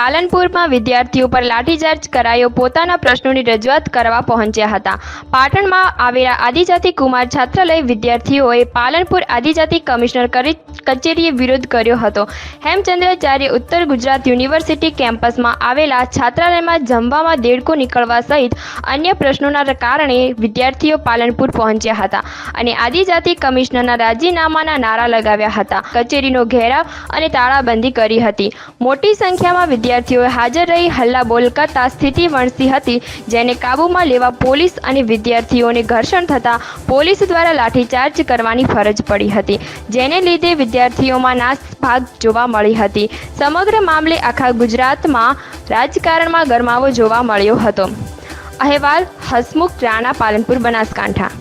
પાલનપુરમાં વિદ્યાર્થીઓ પર લાઠીચાર્જ કરાયો, પોતાના પ્રશ્નોની રજૂઆત કરવા પહોંચ્યા હતા। પાટણમાં આવેલા આદિજાતિ કુમાર છાત્રાલય વિદ્યાર્થીઓએ પાલનપુર આદિજાતિ કમિશનર કચેરીએ વિરોધ કર્યો હતો। હેમચંદ્રાચાર્ય ઉત્તર ગુજરાત યુનિવર્સિટી કેમ્પસમાં આવેલા છાત્રાલયમાં જમવામાં દેડકો નીકળવા સહિત અન્ય પ્રશ્નોના કારણે વિદ્યાર્થીઓ પાલનપુર પહોંચ્યા હતા અને આદિજાતિ કમિશનરના રાજીનામાના નારા લગાવ્યા હતા। કચેરીનો ઘેરાવ અને તાળાબંધી કરી હતી। મોટી સંખ્યામાં વિદ્યાર્થીઓએ હાજર રહી હલ્લાબોલ કરતા સ્થિતિ વણસી હતી, જેને કાબૂમાં લેવા પોલીસ અને વિદ્યાર્થીઓને ઘર્ષણ થતાં પોલીસ દ્વારા લાઠીચાર્જ કરવાની ફરજ પડી હતી, જેને લીધે વિદ્યાર્થીઓમાં નાસભાગ જોવા મળી હતી। સમગ્ર મામલે આખા ગુજરાતમાં રાજકારણમાં ગરમાવો જોવા મળ્યો હતો। અહેવાલ હસમુખ રાણા, પાલનપુર, બનાસકાંઠા।